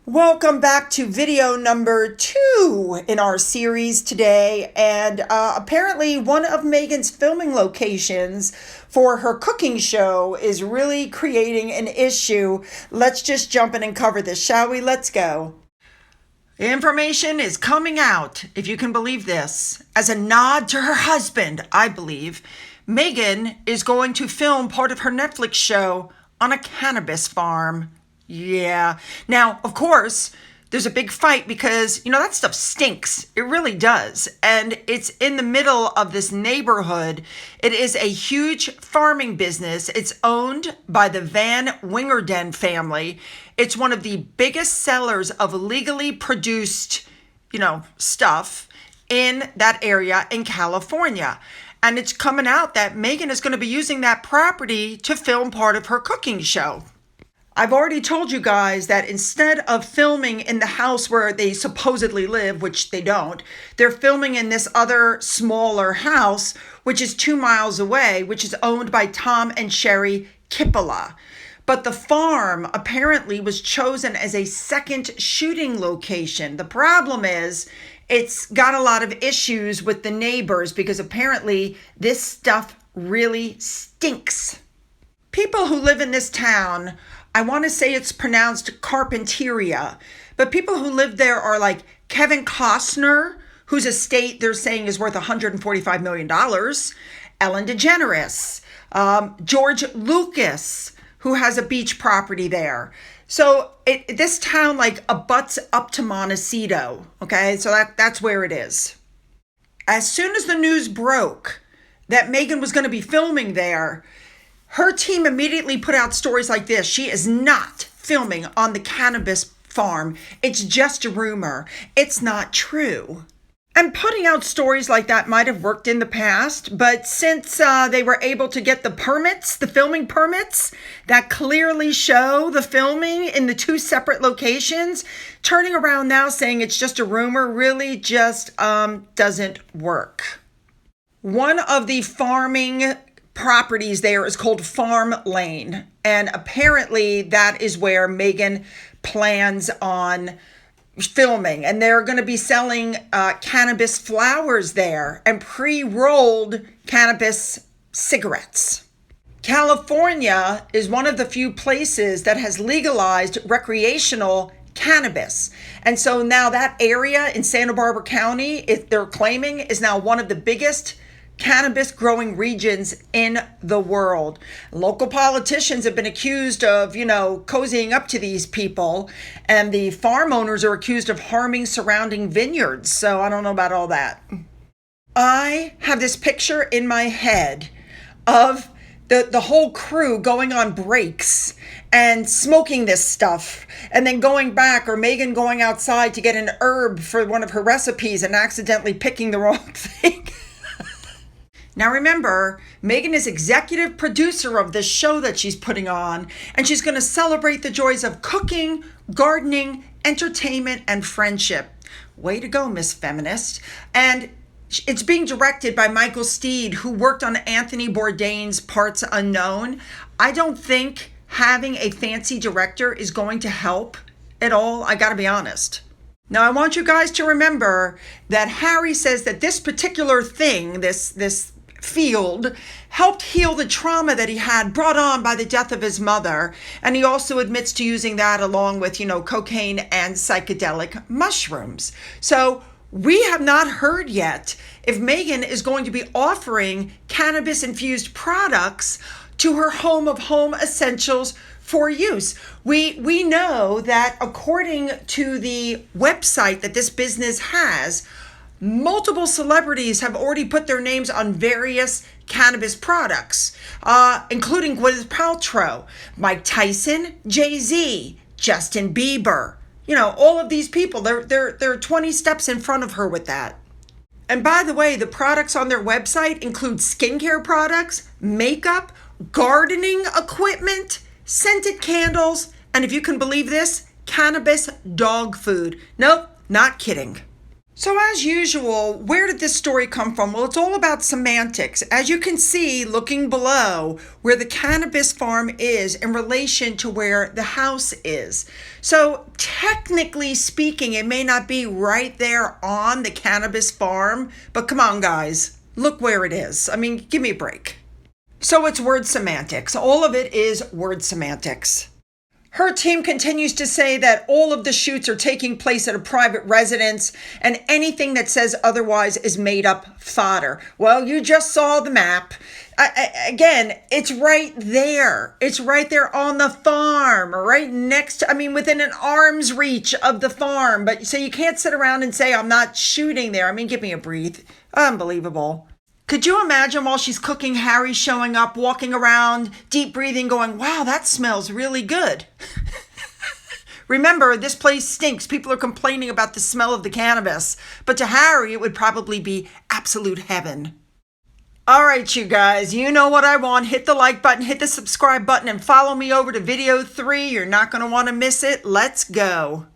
Welcome back to video number 2 in our series today, and apparently one of Meghan's filming locations for her cooking show is really creating an issue. Let's just jump in and cover this, shall we? Let's go. Information is coming out, if you can believe this, as a nod to her husband, I believe. Meghan is going to film part of her Netflix show on a cannabis farm. Yeah. Now, of course, there's a big fight because, that stuff stinks. It really does. And it's in the middle of this neighborhood. It is a huge farming business. It's owned by the Van Wingerden family. It's one of the biggest sellers of legally produced, stuff in that area in California. And it's coming out that Meghan is going to be using that property to film part of her cooking show. I've already told you guys that instead of filming in the house where they supposedly live, which they don't, they're filming in this other smaller house, which is 2 miles away, which is owned by Tom and Sherry Kippola. But the farm apparently was chosen as a second shooting location. The problem is it's got a lot of issues with the neighbors because apparently this stuff really stinks. People who live in this town, I want to say it's pronounced Carpinteria, but people who live there are like Kevin Costner, whose estate they're saying is worth $145 million, Ellen DeGeneres, George Lucas, who has a beach property there. So this town like abuts up to Montecito, okay? So that's where it is. As soon as the news broke that Meghan was going to be filming there, her team immediately put out stories like this. She is not filming on the cannabis farm. It's just a rumor. It's not true. And putting out stories like that might have worked in the past, but since they were able to get the permits, the filming permits, that clearly show the filming in the 2 separate locations, turning around now saying it's just a rumor really just doesn't work. One of the farming properties there is called Farm Lane, and apparently that is where Meghan plans on filming, and they're going to be selling cannabis flowers there and pre-rolled cannabis cigarettes. California is one of the few places that has legalized recreational cannabis, and so now that area in Santa Barbara County, they're claiming, is now one of the biggest cannabis growing regions in the world. Local politicians have been accused of, cozying up to these people, and the farm owners are accused of harming surrounding vineyards. So I don't know about all that. I have this picture in my head of the whole crew going on breaks and smoking this stuff and then going back, or Meghan going outside to get an herb for one of her recipes and accidentally picking the wrong thing. Now remember, Meghan is executive producer of this show that she's putting on, and she's going to celebrate the joys of cooking, gardening, entertainment, and friendship. Way to go, Miss Feminist. And it's being directed by Michael Steed, who worked on Anthony Bourdain's Parts Unknown. I don't think having a fancy director is going to help at all. I got to be honest. Now, I want you guys to remember that Harry says that this particular thing, this field, helped heal the trauma that he had brought on by the death of his mother. And he also admits to using that along with, cocaine and psychedelic mushrooms. So we have not heard yet if Meghan is going to be offering cannabis-infused products to her home of home essentials for use. We know that according to the website that this business has, multiple celebrities have already put their names on various cannabis products, including Gwyneth Paltrow, Mike Tyson, Jay-Z, Justin Bieber. All of these people, they're 20 steps in front of her with that. And by the way, the products on their website include skincare products, makeup, gardening equipment, scented candles, and if you can believe this, cannabis dog food. Nope, not kidding. So as usual, where did this story come from? Well, it's all about semantics. As you can see, looking below, where the cannabis farm is in relation to where the house is. So technically speaking, it may not be right there on the cannabis farm, but come on, guys, look where it is. I mean, give me a break. So it's word semantics. All of it is word semantics. Her team continues to say that all of the shoots are taking place at a private residence and anything that says otherwise is made up fodder. Well, you just saw the map. Again, it's right there. It's right there on the farm, right next to, within an arm's reach of the farm. But so you can't sit around and say, I'm not shooting there. Give me a breathe. Unbelievable. Could you imagine while she's cooking, Harry showing up, walking around, deep breathing, going, wow, that smells really good. Remember, this place stinks. People are complaining about the smell of the cannabis. But to Harry, it would probably be absolute heaven. All right, you guys, you know what I want. Hit the like button, hit the subscribe button, and follow me over to video 3. You're not going to want to miss it. Let's go.